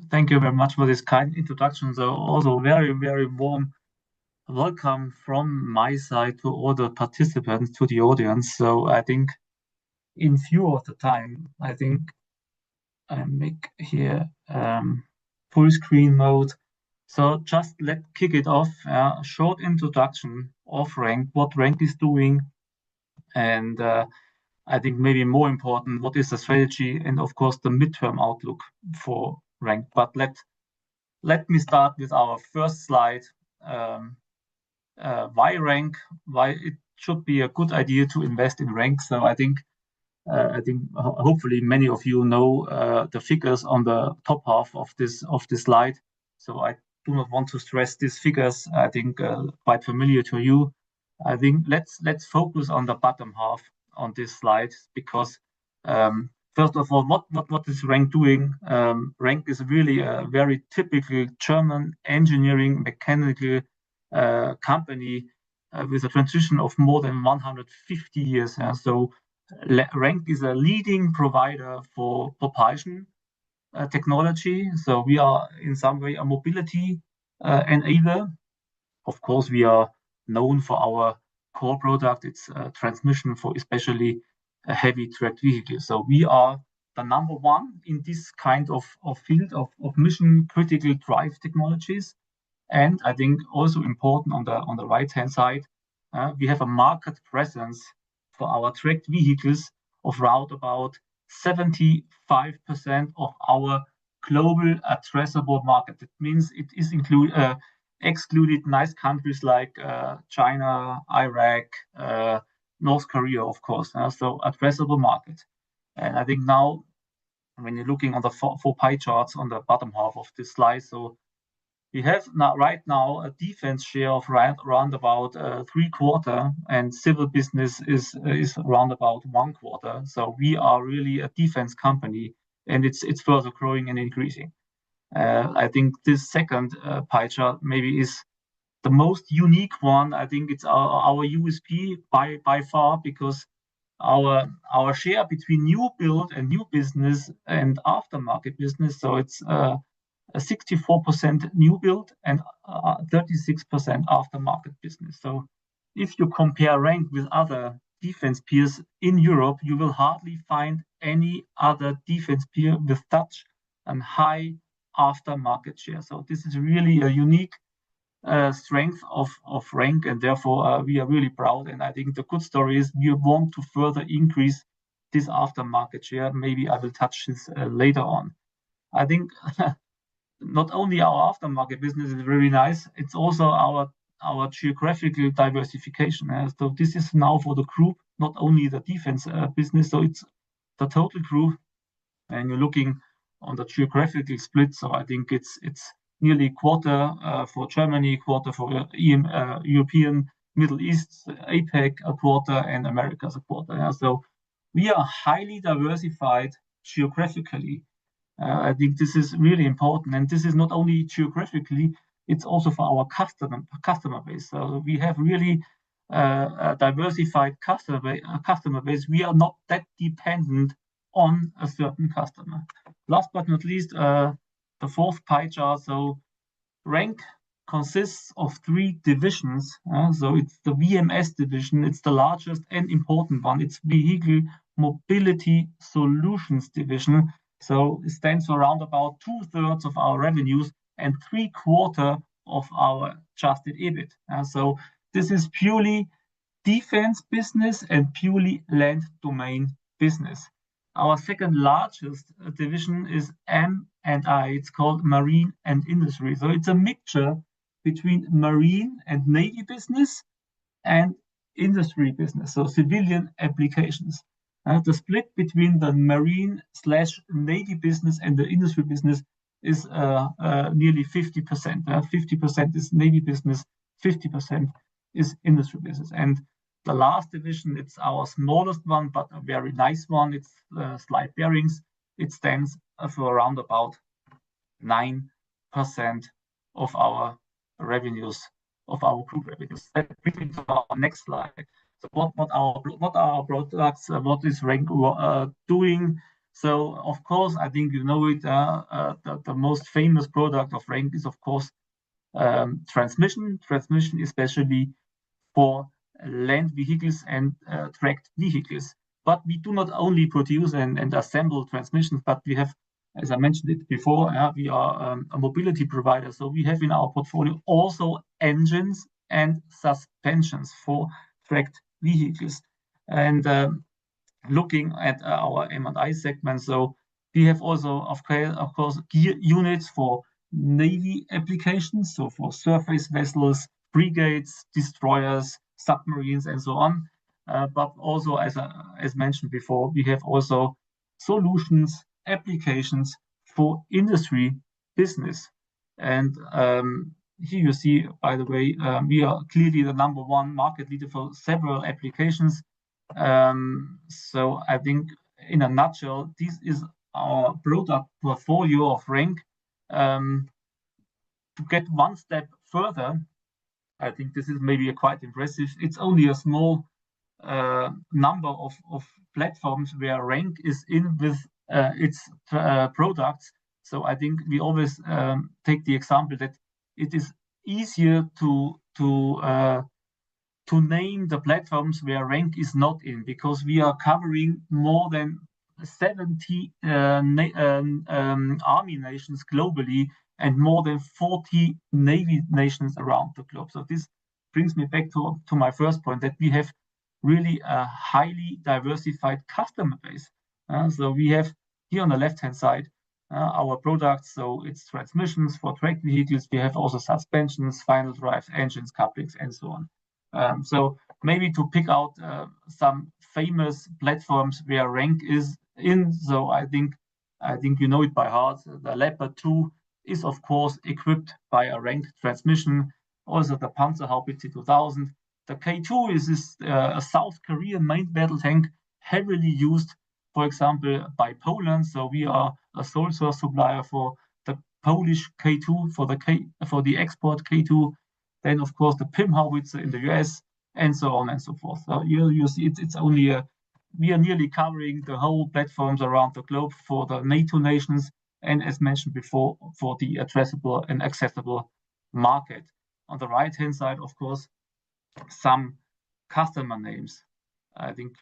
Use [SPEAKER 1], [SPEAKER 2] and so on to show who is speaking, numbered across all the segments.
[SPEAKER 1] Thank you very much for this kind introduction. So also very, very warm welcome from my side to all the participants, to the audience. So I think in view of the time, I think I make here full screen mode. So just let's kick it off. A short introduction of RENK, what RENK is doing, and I think maybe more important, what is the strategy, and of course the midterm outlook for RENK. But let me start with our first slide. Um, why RENK? Why it should be a good idea to invest in RENK. So I think hopefully many of you know the figures on the top half of this slide. So I do not want to stress these figures. I think quite familiar to you. I think let's focus on the bottom half on this slide because first of all, what is RENK doing? RENK is really a very typical German engineering mechanical company with a transition of more than 150 years. So RENK is a leading provider for propulsion technology. So we are in some way a mobility enabler. Of course, we are known for our core product. It's a transmission for especially a heavy tracked vehicle. So we are the number one in this kind of field of mission critical drive technologies. And I think also important on the right hand side, we have a market presence for our tracked vehicles of round about 75% of our global addressable market. It means it is excluded nice countries like China, Iraq, North Korea, of course. So addressable market. And I think now when you're looking on the four pie charts on the bottom half of this slide, so we have right now a defense share of around about 3/4, and civil business is around about 1/4. So we are really a defense company, and it's further growing and increasing. I think this second pie chart maybe is the most unique one. I think it's our USP by far because our share between new build and new business and aftermarket business. So it's a 64% new build and 36% aftermarket business. So if you compare RENK with other defense peers in Europe, you will hardly find any other defense peer with such a high aftermarket share. So this is really a unique strength of RENK, and therefore we are really proud. And I think the good story is we want to further increase this aftermarket share. Maybe I will touch this later on. I think not only our aftermarket business is very nice, it's also our geographical diversification. So this is now for the group, not only the defense business, so it's the total group. And you're looking on the geographical split, so I think it's nearly quarter for Germany, quarter for European, Middle East, APEC, a quarter, and Americas a quarter. So we are highly diversified geographically. I think this is really important, and this is not only geographically, it's also for our customer base. So we have really a diversified customer base. We are not that dependent on a certain customer. Last but not least, the fourth pie chart. So RENK consists of three divisions. So it's the VMS division. It's the largest and important one. It's Vehicle Mobility Solutions division. So it stands for around about 2/3 of our revenues and 3/4 of our adjusted EBIT. So this is purely defense business and purely land domain business. Our second largest division is M&I. It's called Marine and Industry. So it's a mixture between marine and navy business and industry business, so civilian applications. The split between the marine/navy business and the industry business is nearly 50%. 50% is navy business, 50% is industry business. And the last division, it's our smallest one, but a very nice one. It's slide bearings. It stands for around about 9% of our revenues, of our group revenues. That brings me to our next slide. So what are our products? What is RENK doing? So of course, I think you know it. The most famous product of RENK is of course transmission, especially for land vehicles and tracked vehicles. But we do not only produce and assemble transmissions, but we have, as I mentioned it before, we are a mobility provider. So we have in our portfolio also engines and suspensions for tracked vehicles. And looking at our M&I segment, so we have also, of course, gear units for Navy applications, so for surface vessels, frigates, destroyers, submarines, and so on. But also, as mentioned before, we have also solutions, applications for industry business. And here you see, by the way, we are clearly the #1 market leader for several applications. So I think in a nutshell, this is our product portfolio of RENK. To get one step further, I think this is maybe quite impressive. It's only a small number of platforms where RENK is in with its products. So I think we always take the example that it is easier to name the platforms where RENK is not in, because we are covering more than 70 army nations globally and more than 40 navy nations around the globe. So this brings me back to my first point, that we have really a highly diversified customer base. So we have here on the left-hand side our products. So it's transmissions for tracked vehicles. We have also suspensions, final drives, engines, couplings, and so on. So maybe to pick out some famous platforms where RENK is in. So I think you know it by heart. The Leopard 2 is of course equipped by a RENK transmission. Also the Panzerhaubitze 2000. The K2 is a South Korean main battle tank, heavily used, for example, by Poland. So we are a sole source supplier for the Polish K2 for the export K2. Then, of course, the PIM howitzer in the US, and so on and so forth. So you see, it's only we are nearly covering the whole platforms around the globe for the NATO nations, and as mentioned before, for the addressable and accessible market. On the right-hand side, of course, some customer names. I think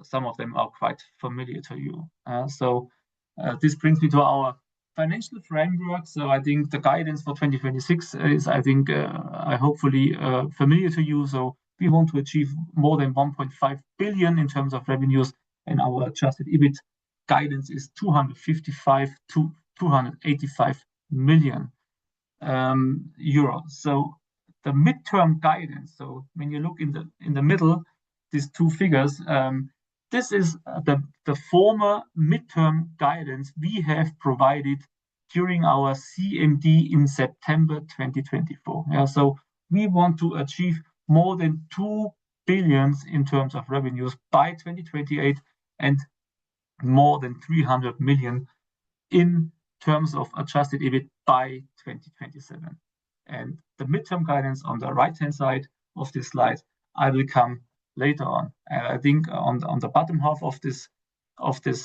[SPEAKER 1] some of them are quite familiar to you. So this brings me to our financial framework. So I think the guidance for 2026 is, I think, hopefully familiar to you. So we want to achieve more than 1.5 billion in terms of revenues, and our adjusted EBIT guidance is 255 to 285 million euros. So the midterm guidance. So when you look in the middle, these two figures. This is the former midterm guidance we have provided during our CMD in September 2024. So we want to achieve more than 2 billion in terms of revenues by 2028 and more than 300 million in terms of adjusted EBIT by 2027. And the midterm guidance on the right-hand side of this slide, I will come later on. And I think on the bottom half of this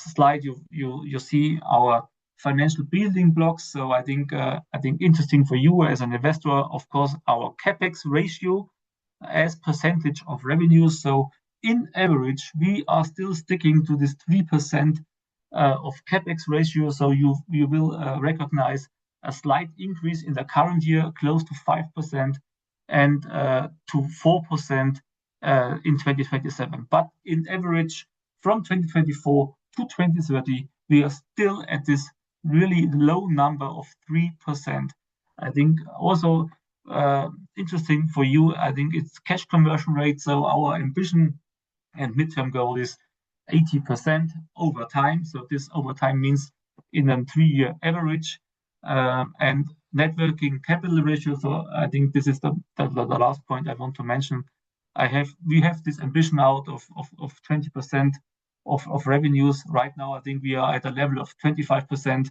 [SPEAKER 1] slide, you see our financial building blocks. So I think interesting for you as an investor, of course, our capex ratio as percentage of revenues. So in average, we are still sticking to this 3% of capex ratio. So you will recognize a slight increase in the current year, close to 5%, and to 4% in 2027. But in average, from 2024 to 2030, we are still at this really low number of 3%. I think also interesting for you, I think it's cash conversion rate. So our ambition and midterm goal is 80% over time. So this over time means in a 3-year average. And net working capital ratio. So I think this is the last point I want to mention. We have this ambition out of 20% of revenues. Right now, I think we are at a level of 25%.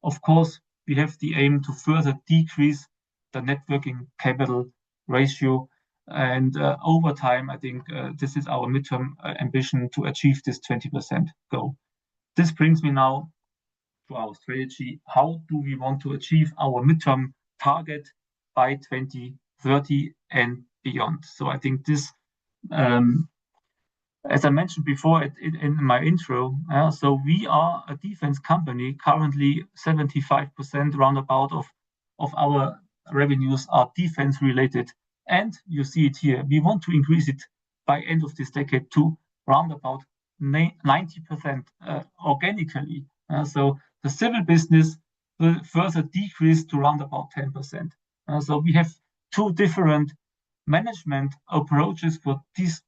[SPEAKER 1] Of course, we have the aim to further decrease the net working capital ratio. And over time, I think this is our midterm ambition to achieve this 20% goal. This brings me now to our strategy. How do we want to achieve our midterm target by 2030 and beyond? So I think this, as I mentioned before in my intro, so we are a defense company. Currently, 75% roundabout of our revenues are defense related. And you see it here. We want to increase it by end of this decade to roundabout 90% organically. So the civil business will further decrease to roundabout 10%. So we have two different management approaches for these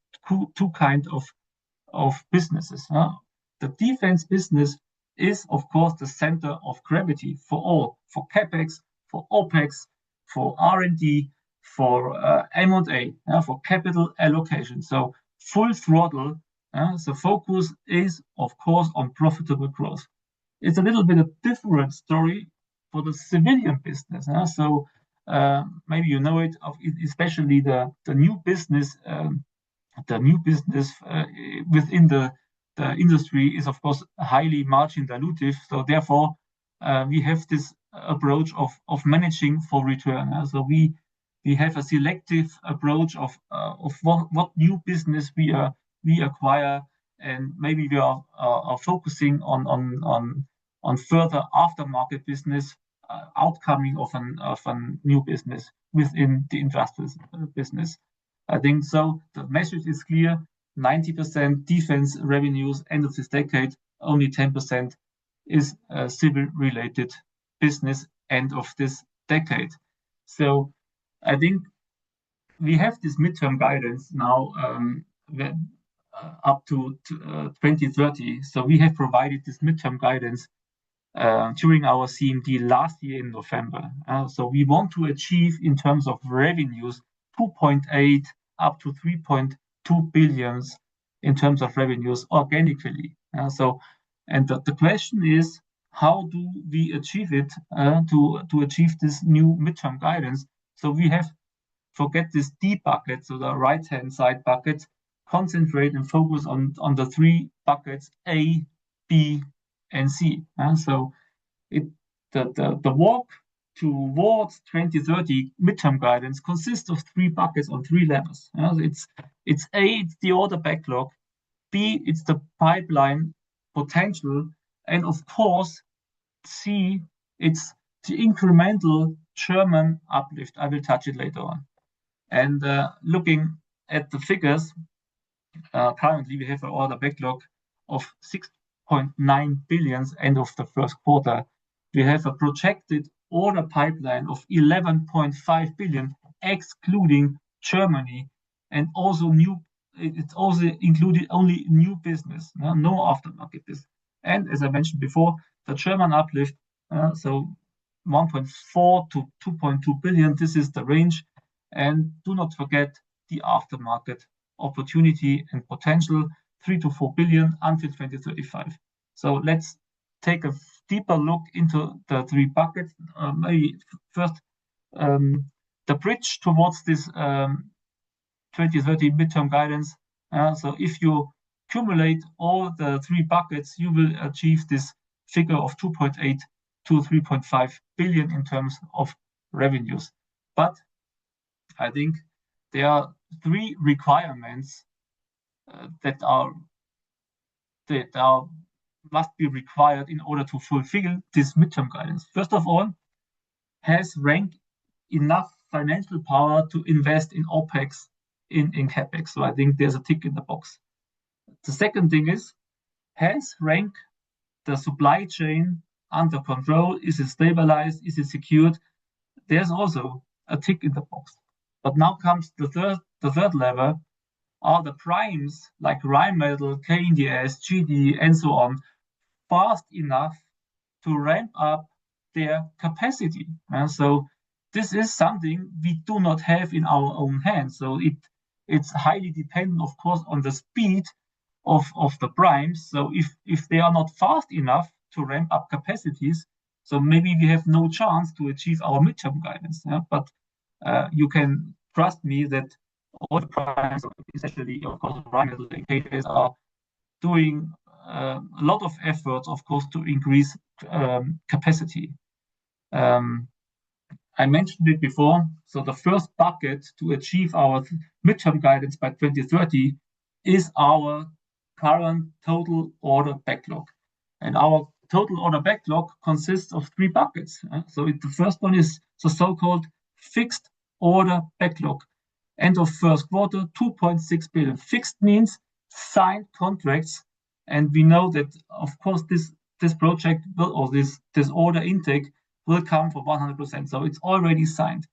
[SPEAKER 1] two kind of businesses. The defense business is, of course, the center of gravity for all, for capex, for opex, for R&D, for M&A, for capital allocation. So full throttle. The focus is, of course, on profitable growth. It's a little bit a different story for the civilian business. So maybe you know it, especially the new business. The new business within the industry is, of course, highly margin dilutive. So therefore, we have this approach of managing for return. So we have a selective approach of what new business we acquire, and maybe we are focusing on further aftermarket business outcoming of a new business within the industrial business. I think so. The message is clear: 90% defense revenues end of this decade, only 10% is civil-related business end of this decade. So I think we have this midterm guidance now up to 2030. So we have provided this midterm guidance during our CMD last year in November. So we want to achieve in terms of revenues 2.8 up to 3.2 billions in terms of revenues organically. And the question is, how do we achieve it to achieve this new midterm guidance? So we have forget this D bucket, so the right-hand side bucket, concentrate and focus on the three buckets A, B, and C. So the walk towards 2030 midterm guidance consists of three buckets on three levels. It's A, it's the order backlog. B, it's the pipeline potential. And of course, C, it's the incremental German uplift. I will touch it later on. And looking at the figures, currently we have an order backlog of 6.9 billion end of the first quarter. We have a projected order pipeline of 11.5 billion, excluding Germany, and also it's also included only new business, no aftermarket business. And as I mentioned before, the German uplift, so 1.4 to 2.2 billion, this is the range. And do not forget the aftermarket opportunity and potential, 3 to 4 billion until 2035. So let's take a deeper look into the three buckets. Maybe first, the bridge towards this 2030 midterm guidance. So if you accumulate all the three buckets, you will achieve this figure of 2.8 to 3.5 billion in terms of revenues. But I think there are three requirements that must be required in order to fulfill this midterm guidance. First of all, has RENK enough financial power to invest in OPEX, in CAPEX? So I think there's a tick in the box. The second thing is, has RENK the supply chain under control? Is it stabilized? Is it secured? There's also a tick in the box. But now comes the third level. Are the primes like Rheinmetall, KNDS, GD, and so on fast enough to ramp up their capacity? And so this is something we do not have in our own hands. So it's highly dependent, of course, on the speed of the primes. So if they are not fast enough to ramp up capacities, so maybe we have no chance to achieve our midterm guidance. But you can trust me that all the primes, especially of course Rheinmetall and KNDS, are doing a lot of efforts, of course, to increase capacity. I mentioned it before. So the first bucket to achieve our midterm guidance by 2030 is our current total order backlog. And our total order backlog consists of three buckets. So the first one is the so-called fixed order backlog. End of first quarter, 2.6 billion. Fixed means signed contracts. And we know that, of course, this project will, or this order intake will come for 100%. So it's already signed.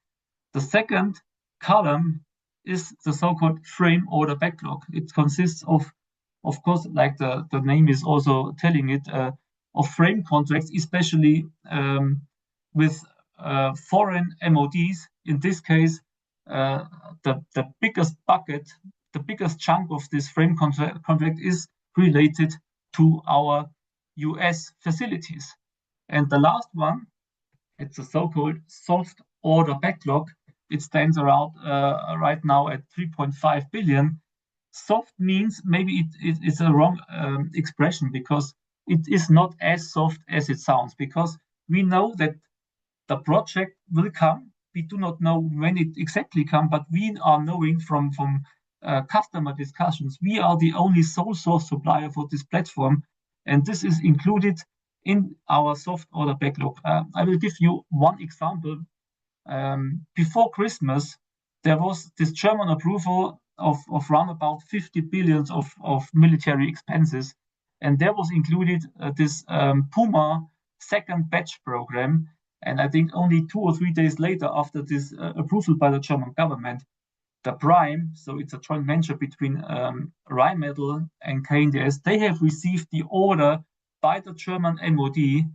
[SPEAKER 1] The second column is the so-called frame order backlog. It consists of course, like the name is also telling it, of frame contracts, especially with foreign MODs. In this case, the biggest bucket, the biggest chunk of this frame contract is related to our US facilities. And the last one, it's a so-called soft order backlog. It stands around right now at 3.5 billion. Soft means maybe it's a wrong expression, because it is not as soft as it sounds, because we know that the project will come. We do not know when it exactly comes, but we are knowing from customer discussions, we are the only sole source supplier for this platform, and this is included in our soft order backlog. I will give you one example. Before Christmas, there was this German approval of around about 50 billions of military expenses, and there was included this Puma second batch program. And I think only 2 or 3 days later, after this approval by the German government, the Prime, so it's a joint venture between Rheinmetall and KNDS, they have received the order by the German MOD,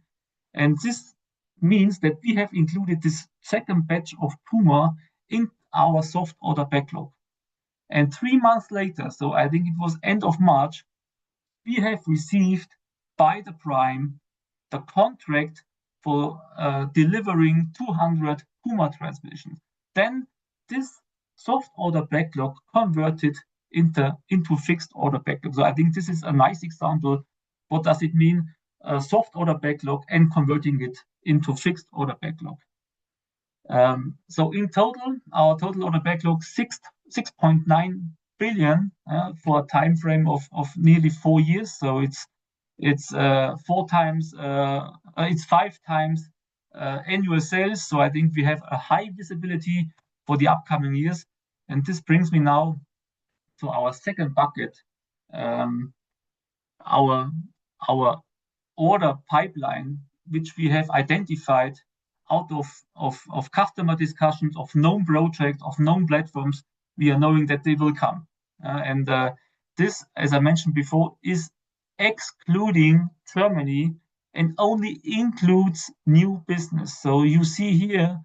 [SPEAKER 1] and this means that we have included this second batch of Puma in our soft order backlog. And 3 months later, so I think it was end of March, we have received by the Prime the contract for delivering 200 Puma transmissions. Then this soft order backlog converted into fixed order backlog. So I think this is a nice example. What does it mean? Soft order backlog and converting it into fixed order backlog. So in total, our total order backlog 6.9 billion for a time frame of nearly 4 years. So it's 5 times annual sales. So I think we have a high visibility for the upcoming years. And this brings me now to our second bucket, our order pipeline, which we have identified out of customer discussions, of known projects, of known platforms. We are knowing that they will come. And this, as I mentioned before, is excluding Germany and only includes new business. So you see here,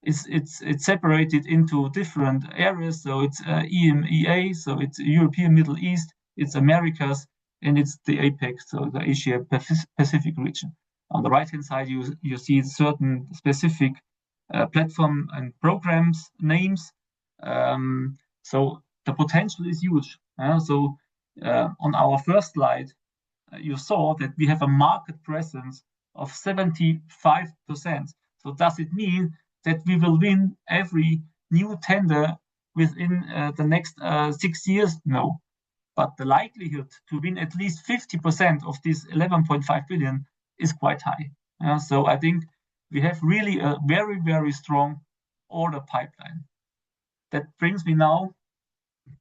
[SPEAKER 1] it's separated into different areas. So it's EMEA, so it's European Middle East, it's Americas, and it's the APEC, so the Asia Pacific region. On the right-hand side, you see certain specific platform and programs names. So the potential is huge. So on our first slide, you saw that we have a market presence of 75%. So does it mean that we will win every new tender within the next 6 years? No. But the likelihood to win at least 50% of this 11.5 billion is quite high. So I think we have really a very, very strong order pipeline. That brings me now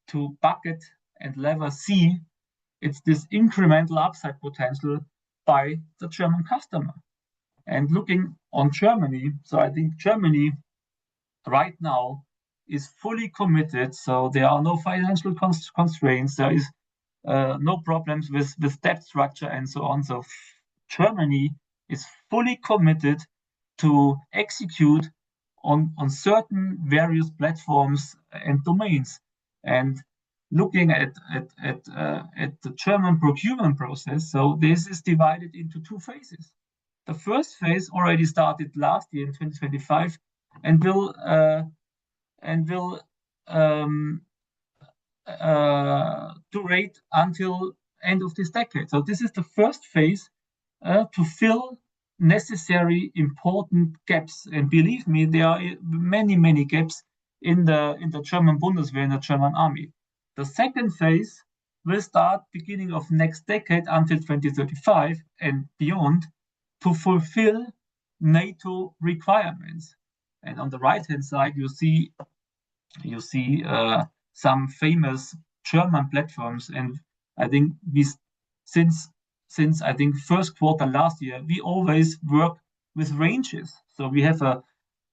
[SPEAKER 1] to bucket and lever C. It's this incremental upside potential by the German customer. And looking on Germany, so I think Germany right now is fully committed. So there are no financial constraints. There is no problems with debt structure and so on. So Germany is fully committed to execute on certain various platforms and domains. And looking at the German procurement process, so this is divided into 2 phases. The first phase already started last year in 2025 and will durate until end of this decade. So this is the first phase to fill necessary important gaps. And believe me, there are many gaps in the German Bundeswehr, in the German army. The second phase will start beginning of next decade until 2035 and beyond to fulfill NATO requirements. And on the right-hand side, you see some famous German platforms. And I think since I think first quarter last year, we always work with ranges. So we have a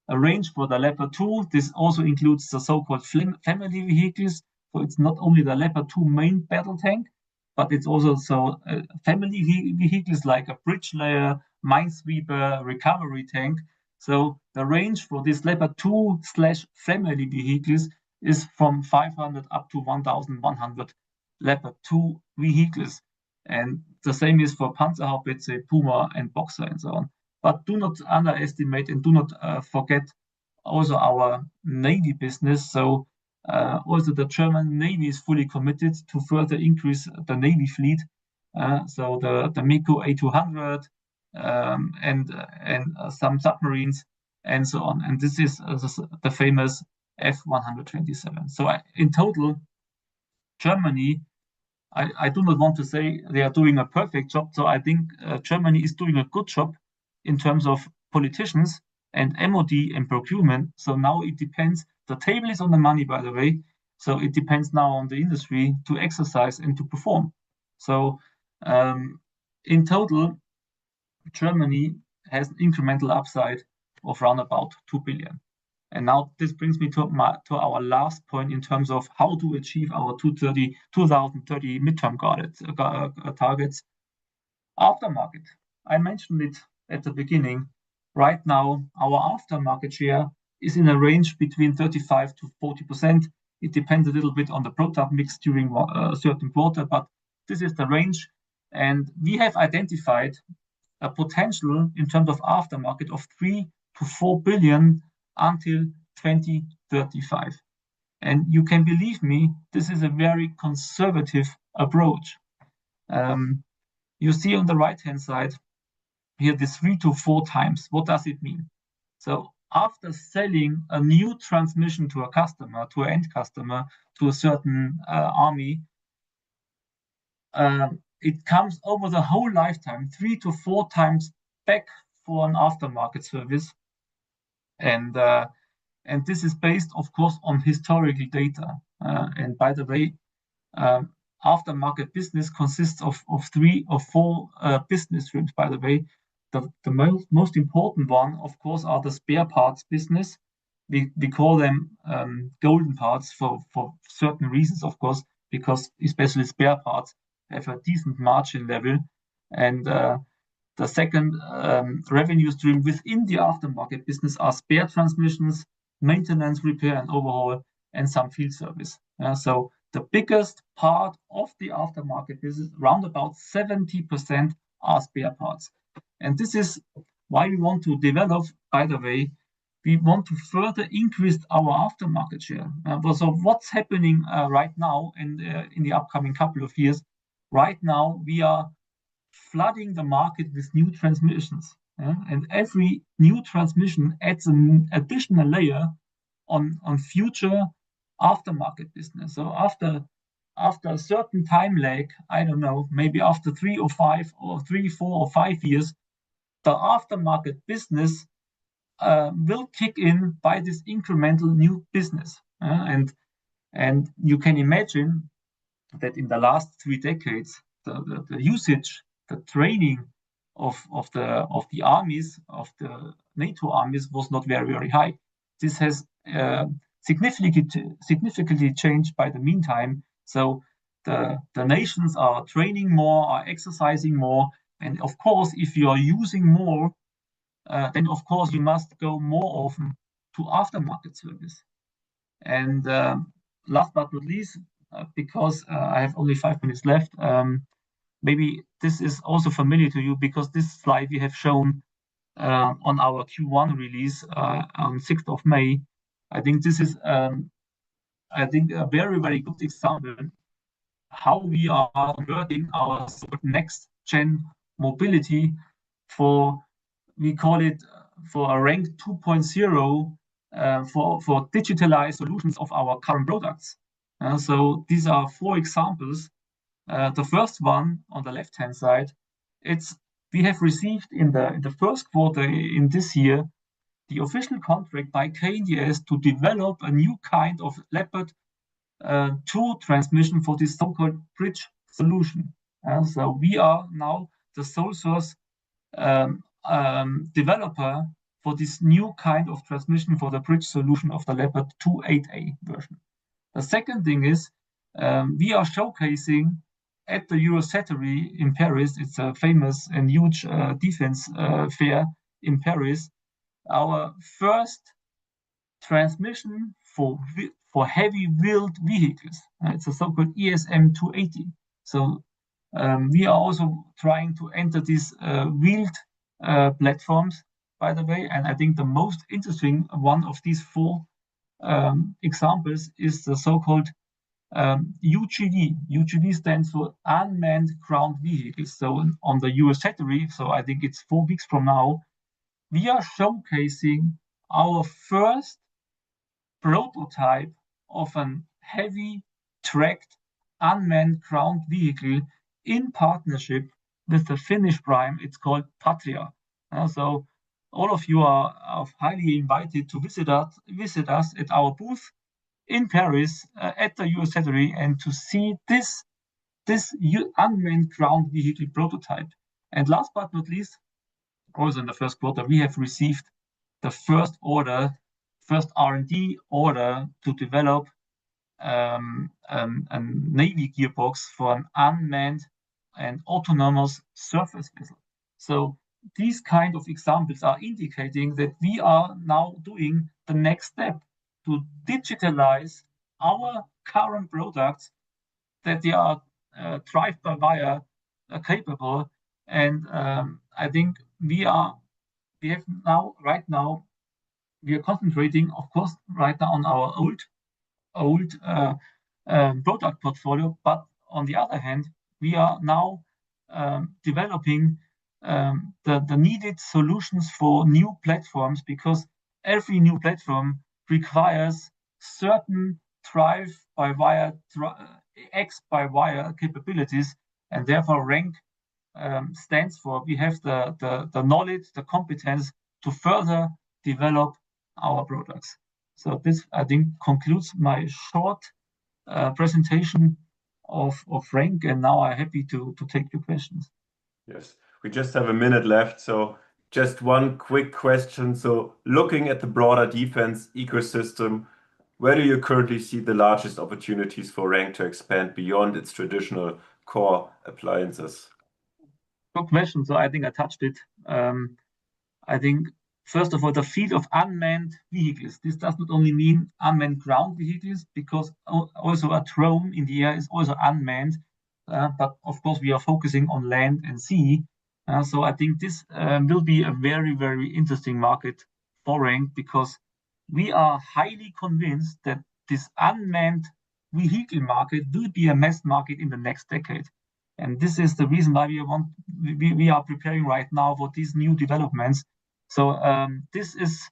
[SPEAKER 1] range for the Leopard 2. This also includes the so-called family vehicles. So it's not only the Leopard 2 main battle tank, but it's also family vehicles like a bridge layer, minesweeper, recovery tank. So the range for this Leopard 2/family vehicles is from 500 up to 1,100 Leopard 2 vehicles. And the same is for Panzerhaubitze, Puma, and Boxer, and so on. But do not underestimate and do not forget also our Navy business. So also the German Navy is fully committed to further increase the Navy fleet. So the MEKO A200 and some submarines and so on. And this is the famous F-127. So in total, Germany, I do not want to say they are doing a perfect job. So I think Germany is doing a good job in terms of politicians and MOD and procurement. So now it depends. The table is on the money, by the way. So it depends now on the industry to exercise and to perform. So in total, Germany has an incremental upside of around about 2 billion. And now this brings me to our last point in terms of how to achieve our 2030 midterm targets. Aftermarket. I mentioned it at the beginning. Right now, our aftermarket share is in a range between 35 to 40%. It depends a little bit on the product mix during a certain quarter, but this is the range. And we have identified a potential in terms of aftermarket of 3 to 4 billion until 2035. And you can believe me, this is a very conservative approach. You see on the right-hand side here the 3 to 4 times. What does it mean? So after selling a new transmission to a customer, to an end customer, to a certain army, it comes over the whole lifetime 3 to 4 times back for an aftermarket service. And this is based, of course, on historical data. And by the way, aftermarket business consists of 3 or 4 business streams, by the way. The most important one, of course, are the spare parts business. We call them golden parts for certain reasons, of course, because especially spare parts have a decent margin level. And the second revenue stream within the aftermarket business are spare transmissions, maintenance, repair, and overhaul, and some field service. So the biggest part of the aftermarket business, around about 70%, are spare parts. And this is why we want to develop, by the way, we want to further increase our aftermarket share. So what's happening right now and in the upcoming couple of years? Right now, we are flooding the market with new transmissions. And every new transmission adds an additional layer on future aftermarket business. So after a certain time lag, I don't know, maybe after 3 or 5 or 3, 4 or 5 years, the aftermarket business will kick in by this incremental new business. And you can imagine that in the last 3 decades, the usage, the training of the armies, of the NATO armies, was not very high. This has significantly changed by the meantime. So the nations are training more, are exercising more, and of course, if you are using more, then of course you must go more often to aftermarket service. And last but not least, because I have only 5 minutes left, maybe this is also familiar to you because this slide we have shown on our Q1 release on 6th of May. I think this is a very good example how we are converting our next gen mobility for, we call it for a RENK 2.0 for digitalized solutions of our current products. So these are 4 examples. The first one on the left-hand side, we have received in the first quarter in this year the official contract by KNDS to develop a new kind of Leopard 2 transmission for this so-called bridge solution. So we are now the sole source developer for this new kind of transmission for the bridge solution of the Leopard 2.8A version. The second thing is we are showcasing at the Eurosatory in Paris. It's a famous and huge defense fair in Paris. Our first transmission for heavy wheeled vehicles. It's a so-called ESM 280. So we are also trying to enter these wheeled platforms, by the way. And I think the most interesting one of these 4 examples is the so-called UGV. UGV stands for Unmanned Ground Vehicles. So on the Eurosatory, so I think it's 4 weeks from now, we are showcasing our first prototype of a heavy tracked unmanned ground vehicle in partnership with the Finnish prime. It's called Patria. So all of you are highly invited to visit us at our booth in Paris at the Eurosatory and to see this unmanned ground vehicle prototype. And last but not least, also in the first quarter, we have received the first R&D order to develop a Navy gearbox for an unmanned and autonomous surface vessel. So these kind of examples are indicating that we are now doing the next step to digitalize our current products, that they are drive-by-wire capable. And I think right now we are concentrating, of course, right now on our old product portfolio. But on the other hand, we are now developing the needed solutions for new platforms, because every new platform requires certain drive-by-wire, X-by-wire capabilities, and therefore RENK stands for, we have the knowledge, the competence to further develop our products. So this, I think, concludes my short presentation of RENK, and now I'm happy to take your questions.
[SPEAKER 2] Yes, we just have a minute left, so just one quick question. So looking at the broader defense ecosystem, where do you currently see the largest opportunities for RENK to expand beyond its traditional core appliances?
[SPEAKER 1] Good question. So I think I touched it. I think, first of all, the field of unmanned vehicles. This does not only mean unmanned ground vehicles, because also a drone in the air is also unmanned. But of course, we are focusing on land and sea. So I think this will be a very, very interesting market for RENK, because we are highly convinced that this unmanned vehicle market will be a mass market in the next decade. And this is the reason why we are preparing right now for these new developments. So this is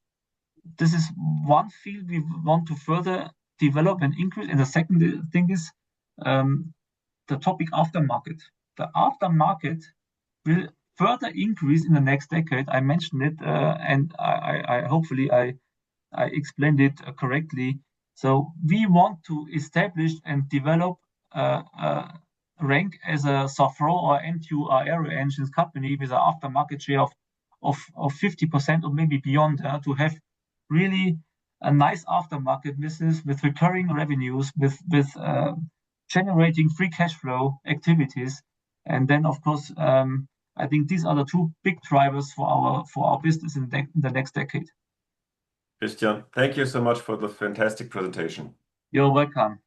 [SPEAKER 1] one field we want to further develop and increase. And the second thing is the topic aftermarket. The aftermarket will further increase in the next decade. I mentioned it, and I hopefully I explained it correctly. So we want to establish and develop RENK as a Safran or MTU aero engines company with an aftermarket share of 50% or maybe beyond, to have really a nice aftermarket business with recurring revenues, with generating free cash flow activities. And then, of course, I think these are the 2 big drivers for our business in the next decade.
[SPEAKER 2] Christian, thank you so much for the fantastic presentation.
[SPEAKER 1] You're welcome.